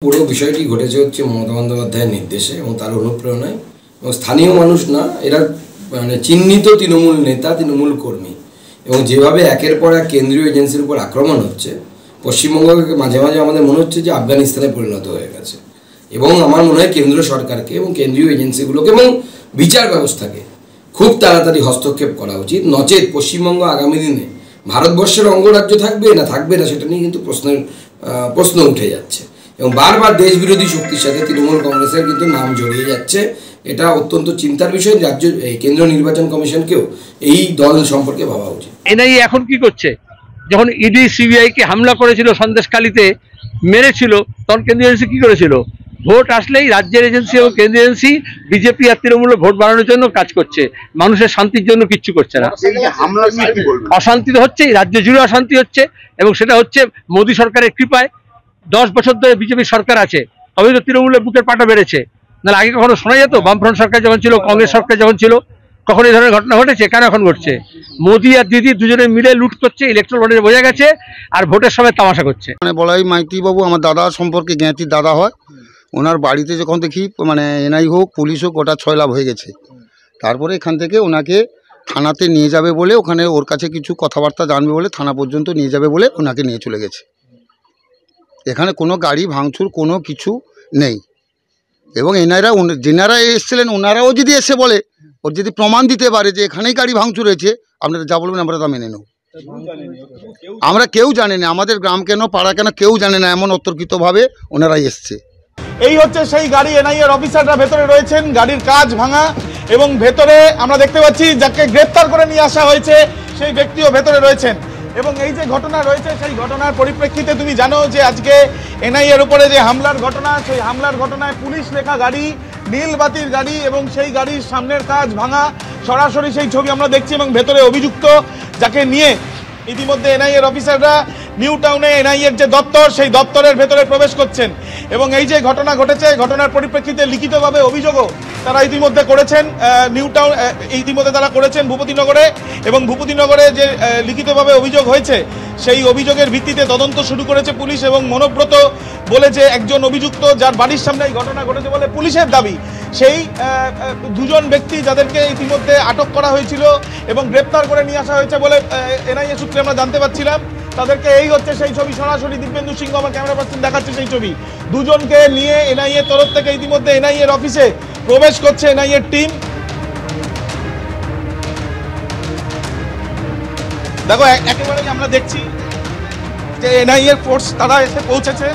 পুরো বিষয়টি ঘটেছে হচ্ছে মমতা বন্দ্যোপাধ্যায়ের নির্দেশে এবং তার অনুপ্রেরণায় এবং স্থানীয় মানুষ না, এরা মানে চিহ্নিত তৃণমূল নেতা, তৃণমূল কর্মী এবং যেভাবে একের পর এক কেন্দ্রীয় এজেন্সির উপর আক্রমণ হচ্ছে, পশ্চিমবঙ্গকে মাঝে মাঝে আমাদের মনে হচ্ছে যে আফগানিস্তানে পরিণত হয়ে গেছে। এবং আমার মনে হয় কেন্দ্র সরকারকে এবং কেন্দ্রীয় এজেন্সিগুলোকে এবং বিচার ব্যবস্থাকে খুব তাড়াতাড়ি হস্তক্ষেপ করা উচিত, নচেত পশ্চিমবঙ্গ আগামী দিনে ভারতবর্ষের অঙ্গরাজ্য থাকবে না সেটা নিয়ে কিন্তু প্রশ্ন উঠে যাচ্ছে এবং বারবার দেশ বিরোধী শক্তির সাথে তৃণমূল কংগ্রেসের কিন্তু নাম জড়িয়ে যাচ্ছে। এটা অত্যন্ত চিন্তার বিষয়। কেন্দ্রীয় নির্বাচন কমিশনকেও এই দল সম্পর্কে ভাবা উচিত। এনআইএ এখন কি করছে? যখন ইডি সিবিআই কে হামলা করেছিল, সন্দেশখালীতে মেরেছিল, তখন কেন্দ্রীয় এজেন্সি কি করেছিল? ভোট আসলেই রাজ্যের এজেন্সি এবং কেন্দ্রীয় এজেন্সি বিজেপি আর তৃণমূলের ভোট বাড়ানোর জন্য কাজ করছে, মানুষের শান্তির জন্য কিচ্ছু করছে না। অশান্তি তো হচ্ছেই, রাজ্য জুড়ে অশান্তি হচ্ছে এবং সেটা হচ্ছে মোদী সরকারের কৃপায়। 10 বছর ধরে বিজেপি সরকার আছে, তবে তো তৃণমূলের বুকের পাটা বেড়েছে। নাহলে আগে কখনো শোনা যেত? বামফ্রন্ট সরকার যখন ছিল, কংগ্রেস সরকার যখন ছিল, কখন এই ধরনের ঘটনা ঘটেছে? কেন এখন ঘটছে? মোদী আর দিদি দুজনে মিলে লুট করছে, ইলেকট্রাল বন্ডে বোঝা গেছে, আর ভোটের সময় তামাশা করছে। মানে বলাই মাইতি বাবু আমার দাদা সম্পর্কে জ্ঞাতির দাদা হয়। ওনার বাড়িতে যখন দেখি মানে এনআই হোক পুলিশ হোক ওটা 6 লাভ হয়ে গেছে। তারপরে এখান থেকে ওনাকে থানাতে নিয়ে যাবে বলে, ওখানে ওর কাছে কিছু কথাবার্তা জানবে বলে থানা পর্যন্ত নিয়ে যাবে বলে ওনাকে নিয়ে চলে গেছে। এখানে কোনো গাড়ি ভাঙচুর কোনো কিছু নেই এবং যেনারা এসেছিলেন ওনারাও যদি এসে বলে, ওর যদি প্রমাণ দিতে পারে যে এখানেই গাড়ি ভাঙচুর হয়েছে, আপনারা যা বলবেন আমরা তা মেনে নেব। আমরা কেউ জানি না, আমাদের গ্রাম কেন পাড়া কেন কেউ জানে না, এমন অতর্কিতভাবে ওনারাই এসছে। এই হচ্ছে সেই গাড়ি, এনআইএর অফিসাররা ভেতরে রয়েছেন, গাড়ির কাঁচ ভাঙা এবং ভেতরে আমরা দেখতে পাচ্ছি যাকে গ্রেপ্তার করে নিয়ে আসা হয়েছে সেই ব্যক্তিও ভেতরে রয়েছেন। এবং এই যে ঘটনা রয়েছে সেই ঘটনার পরিপ্রেক্ষিতে তুমি জানো যে আজকে এনআইএর উপরে যে হামলার ঘটনা, সেই হামলার ঘটনায় পুলিশ লেখা গাড়ি, নীল বাতির গাড়ি এবং সেই গাড়ির সামনের কাঁচ ভাঙা, সরাসরি সেই ছবি আমরা দেখছি। এবং ভেতরে অভিযুক্ত যাকে নিয়ে ইতিমধ্যে এনআইএর অফিসাররা নিউ টাউনে এনআইএর যে দপ্তর, সেই দপ্তরের ভেতরে প্রবেশ করছেন। এবং এই যে ঘটনা ঘটেছে, ঘটনার পরিপ্রেক্ষিতে লিখিতভাবে অভিযোগও তারা ইতিমধ্যে করেছেন নিউ টাউন, ইতিমধ্যে তারা করেছেন ভূপতিনগরে। এবং ভূপতিনগরে যে লিখিতভাবে অভিযোগ হয়েছে সেই অভিযোগের ভিত্তিতে তদন্ত শুরু করেছে পুলিশ। এবং মনোব্রত বলে যে একজন অভিযুক্ত, যার বাড়ির সামনে এই ঘটনা ঘটেছে বলে পুলিশের দাবি, সেই দুজন ব্যক্তি যাদেরকে ইতিমধ্যে আটক করা হয়েছিল এবং গ্রেপ্তার করে নিয়ে আসা হয়েছে বলে এনআইএ সূত্রে আমরা জানতে পারছিলাম, তাদেরকে এই হচ্ছে সেই ছবি, সরাসরি দিব্যেন্দু সিংহ আমার ক্যামেরা পার্সন দেখাচ্ছে সেই ছবি। দুজনকে নিয়ে এনআইএ তরফ থেকে ইতিমধ্যে এনআইএর অফিসে প্রবেশ করছে এনআইএর টিম। দেখো একেবারেই আমরা দেখছি যে এনআইএর ফোর্স তারা এসে পৌঁছেছে।